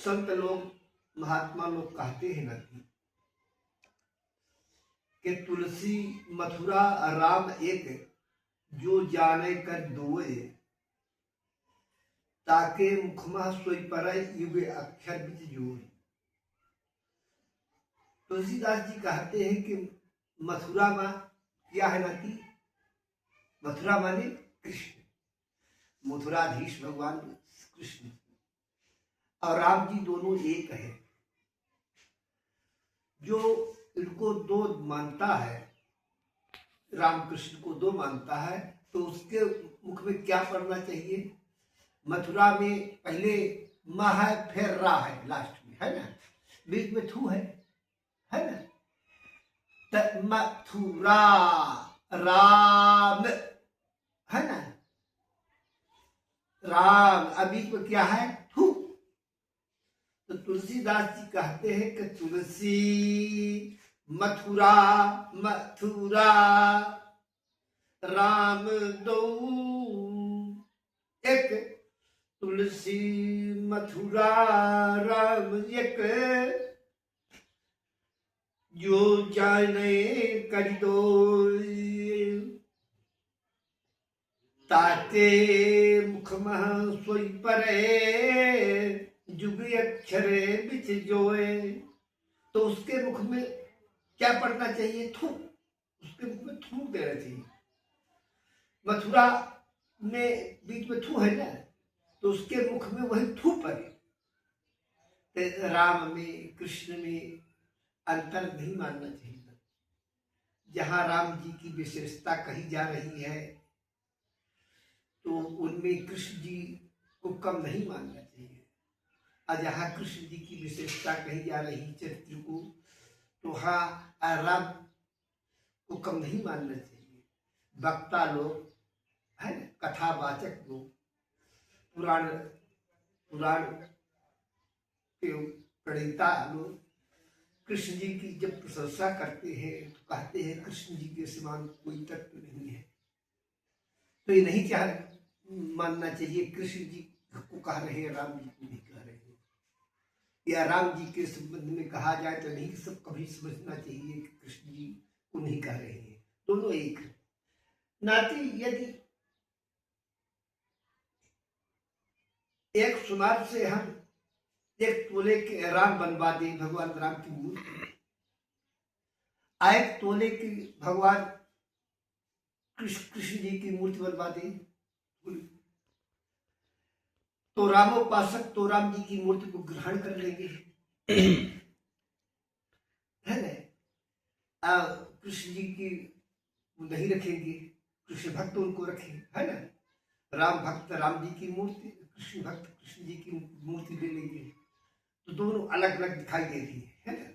संत लोग महात्मा लोग कहते हैं ना कि तुलसी मथुरा राम एक, जो जाने कर दोए, ताके मुखमा सोई पर युगे अक्षर बिच जोड़। तुलसीदास जी कहते हैं कि मथुरा माँ क्या है ना कि मथुरा माने कृष्ण, मथुराधीश भगवान कृष्ण और राम जी दोनों एक है। जो इनको दो मानता है, राम कृष्ण को दो मानता है, तो उसके मुख में क्या पढ़ना चाहिए? मथुरा में पहले म है, फिर रा है लास्ट में, है ना, बीच में थू है ना, तो मथुरा राम है ना, राम अभी को क्या है? थू। तो तुलसीदास जी कहते हैं कि तुलसी मथुरा मथुरा राम दो एक, तुलसी मथुरा राम एक, जो जाने कर दो, ताके मुख मह सोई परे, जुग अक्षरे बिच जोए। तो उसके मुख में क्या पढ़ना चाहिए? थू। उसके मुख में थू देना चाहिए। मथुरा में बीच में थू है ना, तो उसके मुख में वही थू पड़े। राम में कृष्ण में अंतर नहीं मानना चाहिए। जहां राम जी की विशेषता कही जा रही है तो उनमें कृष्ण जी को कम नहीं मानना चाहिए, और जहाँ कृष्ण जी की विशेषता कही जा रही चरित्र को, तो हाँ राम को कम नहीं मानना चाहिए। वक्ता लोग है ना, कथावाचक लोग, पुराण के प्रणेता लोग कृष्ण जी की जब प्रशंसा करते हैं तो कहते हैं कृष्ण जी के समान कोई तत्व नहीं है। तो ये नहीं मानना चाहिए कृष्ण जी को कह रहे हैं, राम जी को नहीं कह रहे हैं, या राम जी के संबंध में कहा जाए तो नहीं सब कभी समझना चाहिए कि कृष्ण जी को नहीं कह रहे हैं, दोनों एक है। नाती यदि एक सुनार से हम एक तोले के राम बनवा दे, भगवान राम की मूर्ति, एक तोले की भगवान कृष्ण जी की मूर्ति बनवा दे, तो रामोपासक तो राम जी की मूर्ति को ग्रहण कर लेंगे, है ना। कृष्ण जी की नहीं रखेंगे, कृष्ण भक्त उनको रखें, है ना। राम भक्त राम जी की मूर्ति, कृष्ण भक्त कृष्ण जी की मूर्ति ले लेंगे, तो दोनों अलग अलग दिखाई दे रही है ना,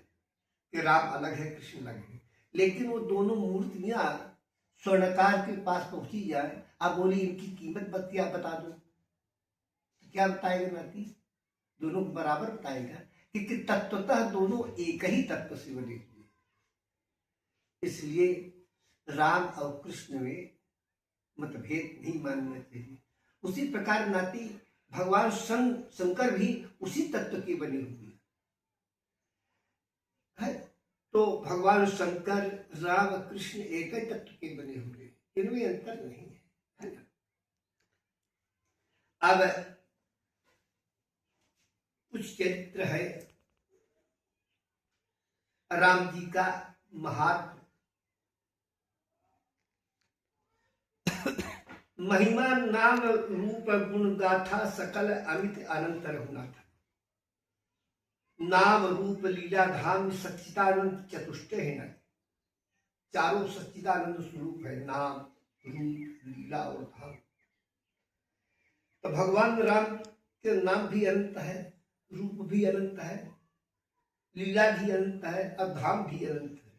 कि राम अलग है कृष्ण अलग है। लेकिन वो दोनों मूर्तियां स्वर्णकार के पास पहुंची जाए, आप बोली इनकी कीमत बता दो, तो क्या बताएगा नाती? दोनों बराबर बताएगा, क्योंकि तत्वतः दोनों एक ही तत्व से बने हुए, इसलिए राम और कृष्ण में मतभेद नहीं मानना चाहिए। उसी प्रकार नाती भगवान शंकर भी उसी तत्व के बने हुए है, तो भगवान शंकर राम कृष्ण एक ही तत्व के बने हुए, इनमें अंतर नहीं है ना। अब कुछ चरित्र है राम जी का महात्म। महिमा नाम रूप गुण गाथा, सकल अमित अनंत रघुनाथ। नाम रूप लीला धाम सच्चिदानंद चतुष्ट है ना, चारों सच्चिदानंद स्वरूप है, नाम रूप लीला और धाम। तो भगवान राम के नाम भी अनंत है, रूप भी अनंत है, लीला भी अनंत है, और धाम भी अनंत है।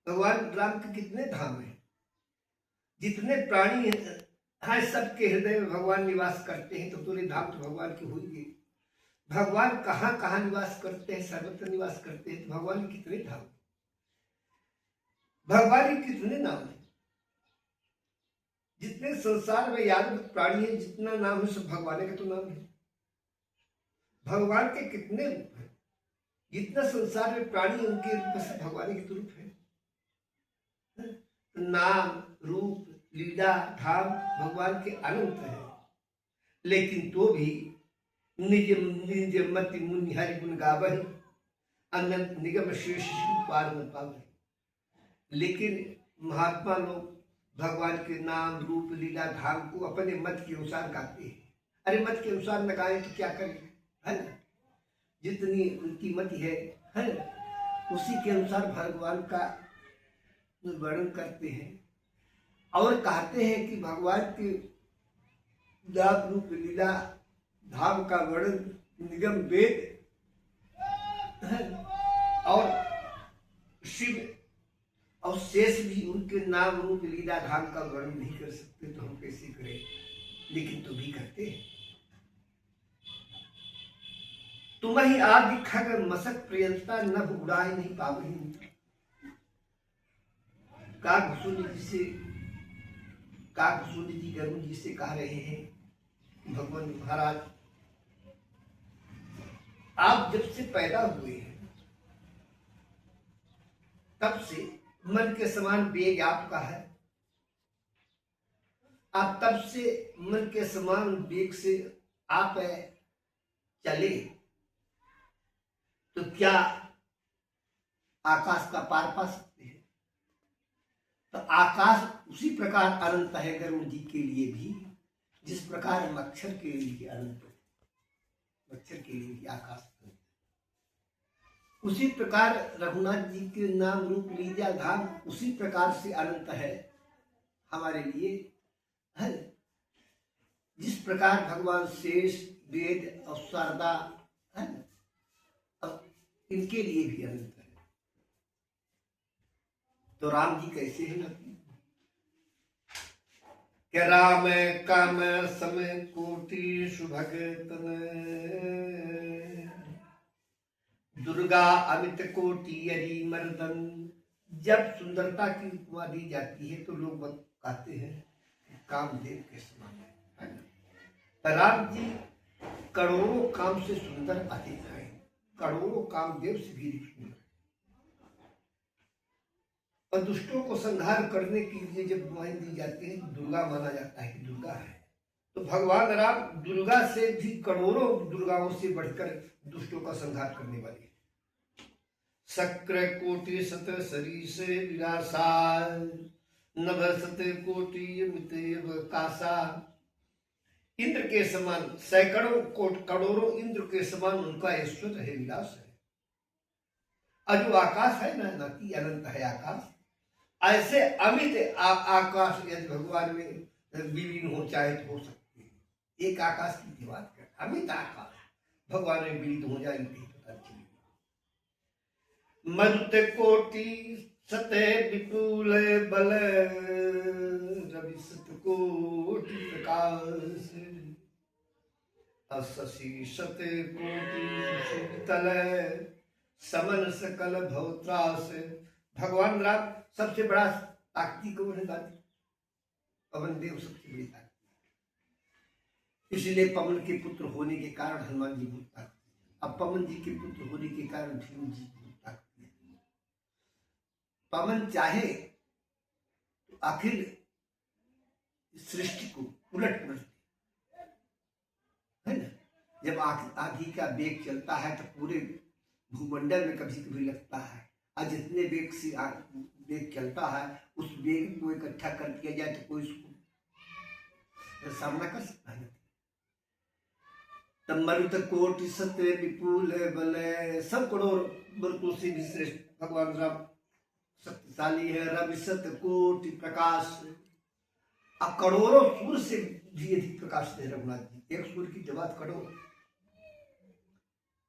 भगवान राम के कितने धाम हैं? जितने प्राणी हैं सबके हृदय में भगवान निवास करते हैं, तो पूरे धाम तो भगवान के होंगे। भगवान कहाँ कहाँ निवास करते हैं? सर्वत्र निवास करते हैं। तो भगवान के कितने धाम, भगवान के कितने नाम है? जितने संसार में यादव प्राणी है, जितना नाम है सब भगवान का तो नाम है। भगवान के कितने रूप हैं, जितना संसार में प्राणी उनके रूप से भगवान के रूप है। नाम रूप लीला धाम भगवान के अनंत है, लेकिन तो भी निज निज मति मुनि हरि गुण गावहि, अनंत निगम शेष पार न पावहि। लेकिन महात्मा लोग भगवान के नाम रूप लीला धाम को अपने मत के अनुसार गाते हैं। अरे मत के अनुसार न गाए तो क्या करें, है ना? जितनी उनकी मति है ना, उसी के अनुसार भगवान का वर्णन करते हैं और कहते हैं कि भगवान के नाम रूप लीला धाम का वर्णन निगम वेद और शिव और शेष भी उनके नाम रूप लीला धाम का वर्णन नहीं कर सकते, तो हम कैसे करें? लेकिन तो भी करते हैं। तुम्हें आदि खग मसक प्रियंता नभ उड़ाए नहीं पावही। काकभूषुंड जी गरुड़ जी से कह रहे हैं, भगवान महाराज आप जब से पैदा हुए हैं तब से मन के समान वेग आपका है। आप तब से मन के समान वेग से आप चले तो क्या आकाश का पार पा सकते हैं? तो आकाश उसी प्रकार अनंत है गरुड़ जी के लिए भी, जिस प्रकार मच्छर के लिए अनंत है। मच्छर के लिए भी आकाश अनंत है। उसी प्रकार रघुनाथ जी के नाम रूप लीला धाम उसी प्रकार से अनंत है हमारे लिए, है। जिस प्रकार भगवान शेष वेद और शारदा है, इनके लिए भी अनंत है। तो राम जी कैसे हैं? क्या राम काम समय कोटि सुभगतन, दुर्गा अमित कोटि अरि मर्दन। जब सुंदरता की उपमा दी जाती है तो लोग कहते हैं कामदेव के समान है ना। राम जी करोड़ों काम से सुंदर अधिक है, करोड़ों कामदेव से भी सुंदर। और दुष्टों को संहार करने के लिए जब दुआएं दी जाती है, दुर्गा माना जाता है कि दुर्गा है, तो भगवान राम दुर्गा से भी करोड़ों दुर्गाओं से बढ़कर दुष्टों का संहार करने वाली है। शक्र कोटि सत सरीस विलासा, नभ सत कोटि मितेव कासा। इंद्र के समान सैकड़ों कोट करोड़ों इंद्र के समान उनका ऐश्वर्य है, विलास है। और जो आकाश है ना कि अनंत है आकाश, ऐसे अमित आकाश यदि भगवान में विलीन हो चाहे तो हो सकते हैं। एक आकाश की बात कर, अमित आकाश भगवान में विलीन हो जाए नहीं पता चलेगा। मरुत कोटि सते विपुल बल, रवि सत कोटि प्रकाश। शशि सत कोटि शीतल, समन सकल भवत्रास। भगवान राम सबसे बड़ा ताकती कौन है? पवन देव सबसे बड़ी ताकती, इसलिए पवन के पुत्र होने के कारण हनुमान जी बहुत ताकती। अब पवन जी के पुत्र होने के कारण भीम जी बहुत ताकती है। पवन चाहे तो आखिर सृष्टि को उलट पलट है ना। जब आंधी का वेग चलता है तो पूरे भूमंडल में कभी कभी लगता है, और जितने वेग से वेग चलता है उस वेग को इकट्ठा कर दिया जाए तो कोई उसको सामना कर सकता है। तब मरुत कोटि सत्य विपुल बल, सब करोड़ मरुतों से भी श्रेष्ठ भगवान राम शक्तिशाली है। रवि सत कोटि प्रकाश, अब करोड़ों सूर्य से भी अधिक प्रकाश दे रघुनाथ जी। एक सूर्य की जमात करोड़।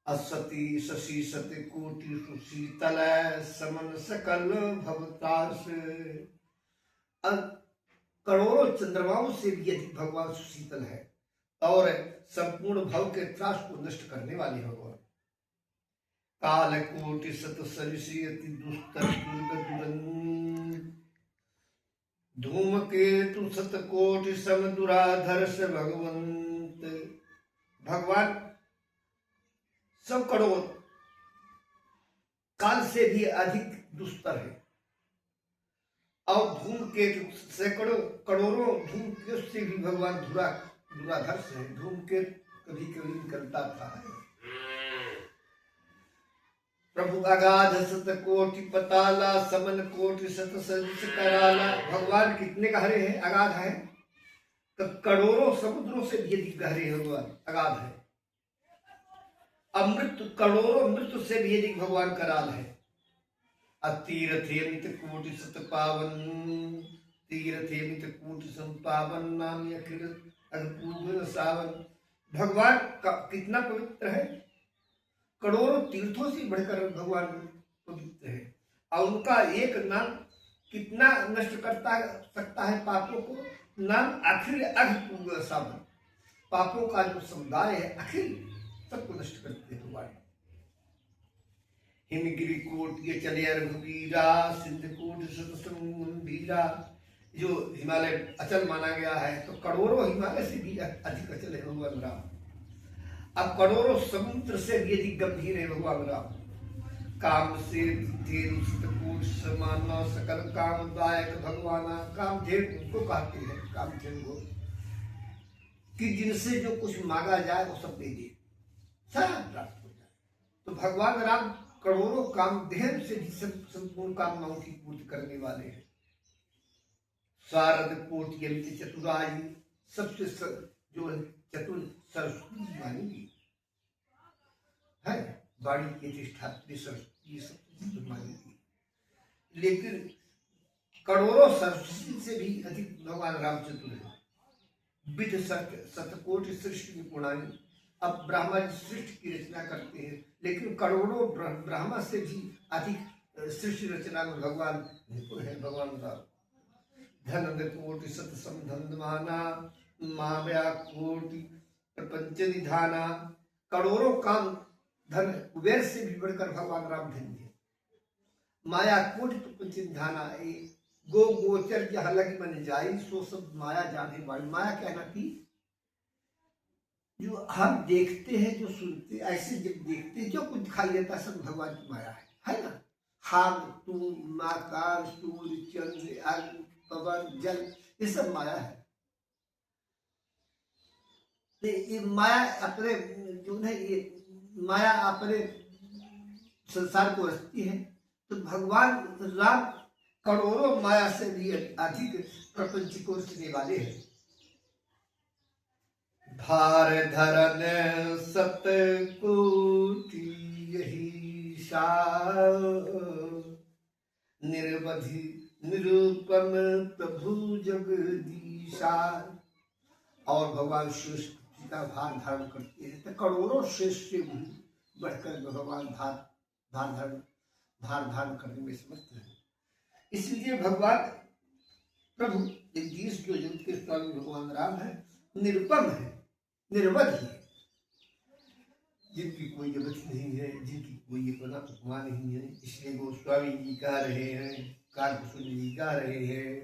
असती शशि सति कोटि सुशीतल, समन सकल भवतास। करोड़ों चंद्रमाओं से भी अधिक भगवान सुशीतल है और संपूर्ण भव के त्रास को नष्ट करने वाले भगवान। काल कोटि सत सरिषि अति दुस्तर दुर्ग दुरंत, धूमकेतु सत कोटि सम दुराधर्ष भगवंत। भगवान 100 करोड़ काल से भी अधिक दुस्तर है। और धूमकेतु सैकड़ों करोड़ों धूमकेतु से भी भगवान दुराधर्ष है। धूमकेतु कभी कभी निकलता था। प्रभु अगाध सत कोटि पताला समन कोटि सत सरिस कराला। भगवान कितने गहरे हैं, अगाध है। तो करोड़ों समुद्रों से भी अधिक गहरे है भगवान, अगाध है। अमृत करोड़ों मृत्यु से भी अधिक भगवान कराल है। अतीरथेमित कोटि सत पावन, तीरथेमित कोटि संपावन, नाम अखिल अद्भुत सावन। भगवान का कितना पवित्र है, करोड़ों तीर्थों से बढ़कर भगवान पवित्र है। और उनका एक नाम कितना नष्ट करता सकता है पापों को, नाम अखिल अद्भुत सावन। पापों का जो समुदाय है अखिल सबको नष्ट करते हैं भगवान। हिमगिरी कोट ये चले रघुवीरा, सिंध कोट सतसंगीरा। जो हिमालय अचल माना गया है, तो करोड़ों हिमालय से भी अधिक अचल है भगवान राम। अब करोड़ों समुद्र से भी अधिक गंभीर है भगवान राम। काम से समाना सकल कामदायक भगवाना। कामधेनु उनको कहते हैं, कामधेनु कि जिनसे जो कुछ मांगा जाए वो सब दे दे, सब प्राप्त हो जाए। तो भगवान राम करोड़ों कामधेनु से भी संपूर्ण कामनाओं की पूर्ति करने वाले हैं। शारद कोटि अमित चतुराई, सबसे जो चतुर सरस्वती मानी है, वाणी की अधिष्ठात्री सरस्वती सबसे मानी। लेकिन करोड़ों सरस्वती से भी अधिक भगवान राम चतुर है। विध सतकोटि सृष्टि निपुणाई। अब ब्रह्मा जी सृष्टि की रचना करते हैं, लेकिन करोड़ों ब्रह्मा से भी अधिक सृष्टि रचना में भगवान निपुण है भगवान राम। धन कोटि सत समधमाना, माया कोटि प्रपंच निधाना। करोड़ों काम धन कुबेर से भी बढ़कर भगवान राम धनी है। माया कोटि प्रपंच निधाना। गो गोचर जहाँ लगी मन जाई, सो सब माया जाने वाली। माया कहना थी जो हम देखते हैं, जो सुनते, ऐसे जब देखते हैं जो कुछ दिखाई देता सब भगवान की माया है ना। हम तुम आकाश सूर्य चंद्र अग्नि पवन जल, ये सब माया है। ये माया अपने जो है, ये माया अपने संसार को रचती है। तो भगवान राम करोड़ों माया से भी अधिक प्रपंच को रचने वाले हैं। भार धरन सत कोटि यही सार, निर्वधि निरूपम प्रभु जगदीशा। और भगवान श्रेष्ठ का भार धारण करते हैं। तो करोड़ों श्रेष्ठ से भी बढ़कर भगवान भार धारण करने में समर्थ है। इसलिए भगवान प्रभु जगदीश जो जगत के स्वामी भगवान राम है, निरुपम है, निर्वध है, जिनकी कोई जगत नहीं है, जिनकी कोई अपना उपमा नहीं है। इसलिए गोस्वामी जी कह रहे हैं, काकभूषण जी कह रहे हैं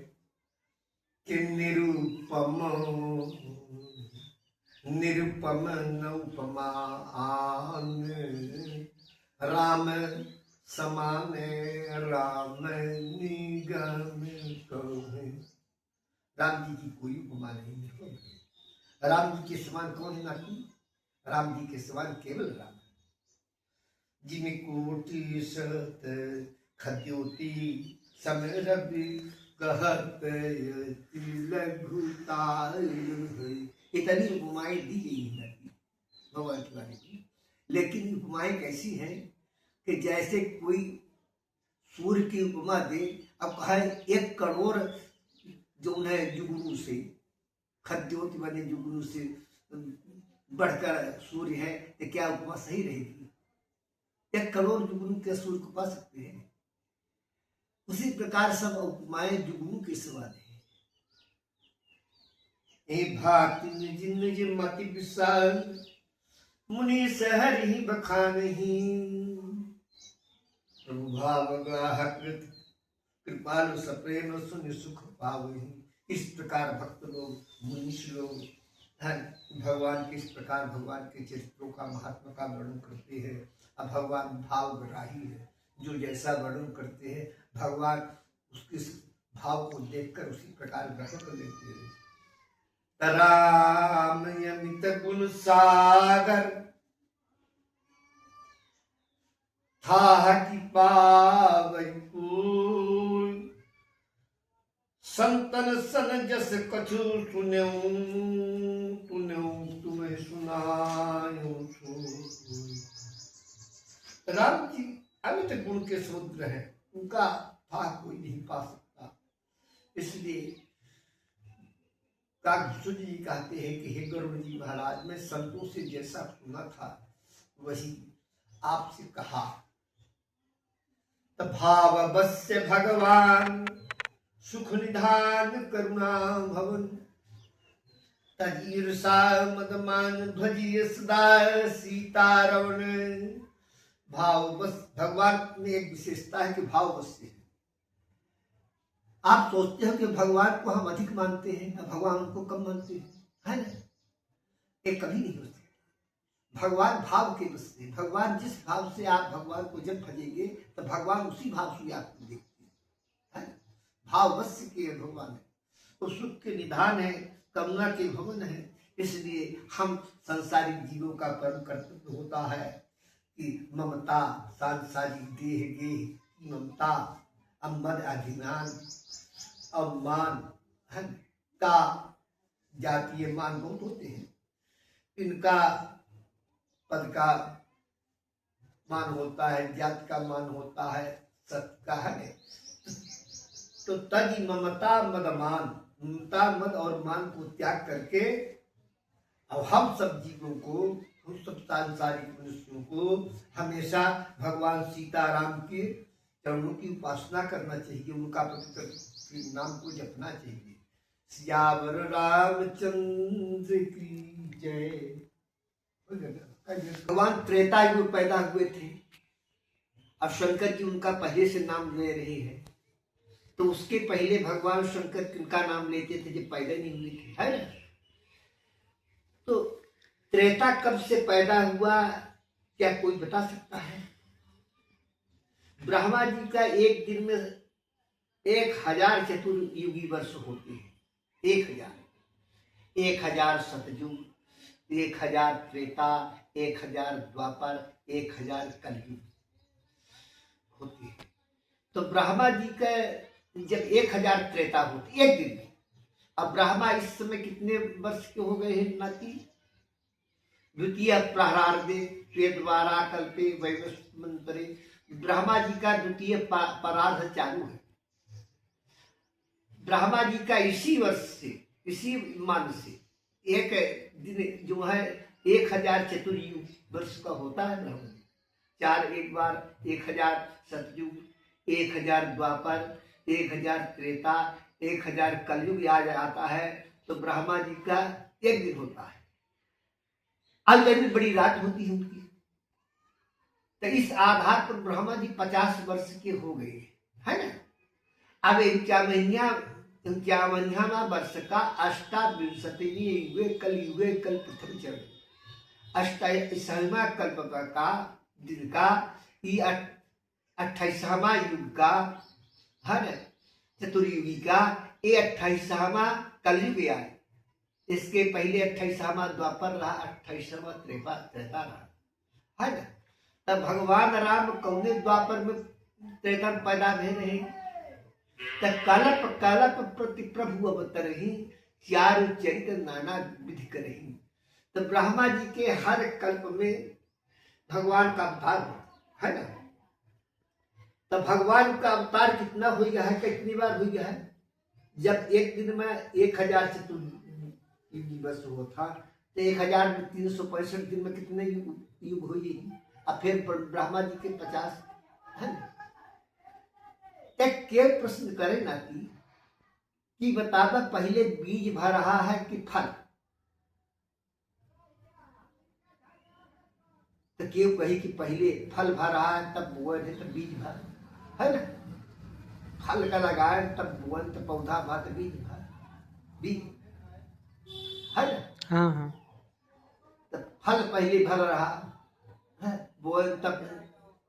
कि निरुपम निरुपम न उपमा आन, राम समान राम निगम कहे। राम जी की कोई उपमा नहीं है। राम जी के समान कौन है नाती? राम जी के समान केवल राम। जिन कोटि सत खद्योति समरवि कहत लघुताय। इतनी उपमाएं दी गई है भगवान के बारे में। लेकिन उपमाएं कैसी हैं कि जैसे कोई सूर्य की उपमा दे। अब कहा 1 करोड़ जो है जुगनू से, खद्योति माने जुगनू से बढ़कर सूर्य है, तो क्या उपमा सही रहेगी? 1 करोड़ जुगनू के सूर्य को पा सकते हैं। उसी प्रकार सब उपमाएं जुगनू के समान है। भाति निज निज मति विशाल, मुनि सहर ही बखानहि। प्रभु भाव ग्राहक कृपालु सप्रेम सुनि सुख पावहि। इस प्रकार भक्त लोग, मनुष्य लोग है। भगवान किस प्रकार भगवान के चरित्रों का महात्मा का वर्णन करते हैं। अब भगवान भावग्राही है, जो जैसा वर्णन करते हैं भगवान उसके भाव को देखकर उसी प्रकार ग्रहण कर लेते हैं। राम अमित गुण सागर था कि पावई कोई, संतन सन जस कछु सुन्यो तुन्यो तुम्हें सुनायो सो। राम जी अमित गुण के समुद्र हैं, उनका था कोई नहीं पा सकता। इसलिए कागभूषण जी कहते हैं कि हे गरुड़ जी महाराज, मैं संतों से जैसा सुना था वही आपसे कहा। भाव बस्य भगवान सुख निधान करुणा भवन, तजीर्षा मदमान ध्वजिय सदा सीता रवण। भाव बस भगवान में एक विशेषता है कि भाव बस है। आप सोचते हो कि भगवान को हम अधिक मानते हैं, भगवान उनको कम मानते हैं, है ना? ये कभी नहीं हो सकता। भगवान भाव के बस से, भगवान जिस भाव से आप भगवान को जब भजेंगे तो भगवान उसी भाव से आपको देखते हैं, है? भाव बस के भगवान है, तो सुख के निधान है, करुणा के भवन है। इसलिए हम संसारिक जीवों का परम कर्तव्य होता है कि ममता सांसारिक देह गे ममता, अमद अभिमान अवमान है का जातीय मान बहुत होते हैं, इनका पद का मान होता है, जात का मान होता है, सत्य का है। तो तज ममता मदमान, ममता मद और मान को त्याग करके अब हम सब जीवों को, हम सब सांसारिक मनुष्यों को हमेशा भगवान सीताराम के चरणों की उपासना करना चाहिए, उनका पवित्र नाम को जपना चाहिए। सियावर रामचंद्र की जय। भगवान त्रेता युग पैदा हुए थे, अब शंकर जी उनका पहले से नाम ले रहे हैं, तो उसके पहले भगवान शंकर किनका नाम लेते थे जब पैदा नहीं हुए थे, है ना? तो त्रेता कब से पैदा हुआ, क्या कोई बता सकता है? ब्रह्मा जी का एक दिन में 1000 चतुर्युगी वर्ष होते हैं। 1000 सतयुग, 1000 त्रेता, 1000 द्वापर, 1000 कलयुग होती है। तो ब्रह्मा जी का जब 1000 त्रेता होती एक दिन में, अब ब्रह्मा इस समय कितने वर्ष के हो गए हैं नाती? द्वितीय प्रारार्धे द्वारा कल्पे वैवस्वतंत्रे, ब्रह्मा जी का द्वितीय परार्ध चालू है। ब्रह्मा जी का इसी वर्ष से, इसी मान से एक दिन जो है 1000 चतुर्युग वर्ष का होता है ब्रह्मा जी। 4 एक बार 1000 सतयुग, 1000 द्वापर, 1000 त्रेता, 1000 कलयुग याद आता है, तो ब्रह्मा जी का एक दिन होता है। अंदर में बड़ी रात होती है उनकी। तो इस आधार पर ब्रह्मा जी 50 वर्ष के हो गए, है ना? अब 51वां वर्ष का 28वें युगे कल प्रथम चरण, 28वां कल्प का दिन का, 28वां युग का, है ना, चतुर्युगी का, ये 28वां कलयुग आए। इसके पहले 28वां द्वापर रहा, 28वां त्रेता रहा, है ना? तब भगवान राम कौने द्वापर में त्रेता में पैदा भे रहे, कलप कलप प्रति प्रभु अवतरहि, चारु चरित नाना विधि करहि। तो ब्रह्मा जी के हर कल्प में भगवान का अवतार है ना? तो भगवान का अवतार कितना हो गया है, कितनी बार हो गया है? जब एक दिन में 1000 चतुर्युगी वर्ष हुआ था, तो 1000 में 365 दिन में कितने युग हुई? अब फिर ब्रह्मा जी के 50, है ना? एक के प्रश्न करे ना कि बता दो पहले बीज भर रहा है कि फल? तो क्यों कही कि पहले फल भर रहा है तब बुअन है, तब बीज भर, है ना? फल का लगाए तब बुअन, तब पौधा भर, तब बीज भर, बीज, है ना? हाँ हाँ। तब फल पहले फल रहा है, बोए तब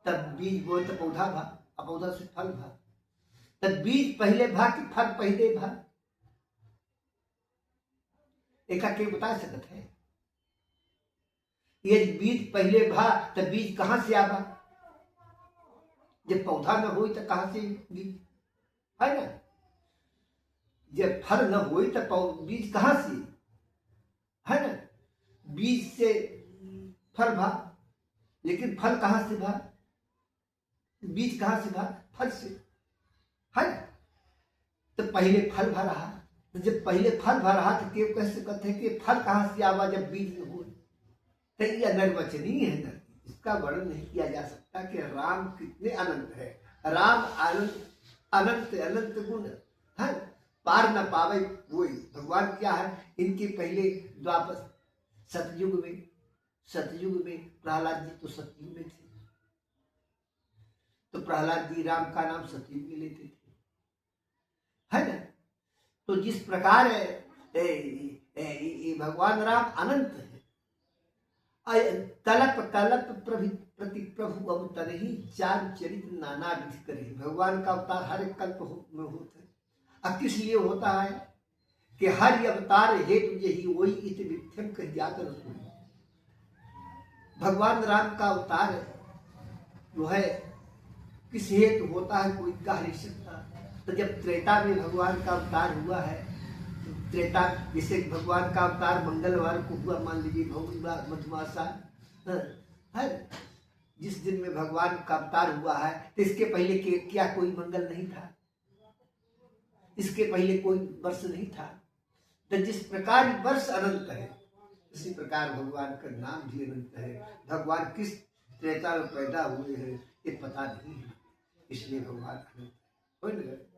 तब बीज बोए तो पौधा भा, अब पौधा से फल भा, तब बीज पहले भा कि फल पहले भा, एक के बता सकत है? ये बीज पहले भा तब बीज कहाँ से आवा? जब पौधा न हो तो कहाँ से बीज, है ना? जब फल न हो तो बीज कहाँ से, है ना? बीज से फल भा, लेकिन फल कहाँ से भा? बीज कहाँ से भा? फल से, है ना? तो पहले फल भा रहा, तो जब पहले फल भा रहा तो केव कैसे कहते हैं कि फल कहाँ से आवा जब बीज न हो? तो यह निर्वचनीय है ना, इसका वर्णन नहीं किया जा सकता कि राम कितने अनंत है। राम अनंत अनंत अनंत गुण है, पार न पावे वही भगवान। क्या है इनके पहले द्वापर सतयुग में प्रहलाद जी तो सतयुग में थे, तो प्रहलाद जी राम का नाम सतयुग में लेते थे, है ना? तो जिस प्रकार भगवान राम अनंत है, कल्प कल्प प्रति प्रभु अवतर ही चार चरित नाना विधि करे। भगवान का अवतार हर एक कल्प में होता है। अब किस लिए होता है कि हर अवतार हेतु यही वही इत मिथ्यम कह जात रसूल। भगवान राम का अवतार जो है किस हेतु होता है कोई कह नहीं सकता। तो जब त्रेता में भगवान का अवतार हुआ है, त्रेता जैसे भगवान का अवतार मंगलवार को हुआ, मान लीजिए मधुमासा है, जिस दिन में भगवान का अवतार हुआ है, तो इसके पहले क्या कोई मंगल नहीं था? इसके पहले कोई वर्ष नहीं था। तो जिस प्रकार वर्ष अनंत है, इसी प्रकार भगवान का नाम भी अनंत है। भगवान किस त्रेता में पैदा हुए हैं ये पता नहीं है, इसलिए भगवान अनंत है।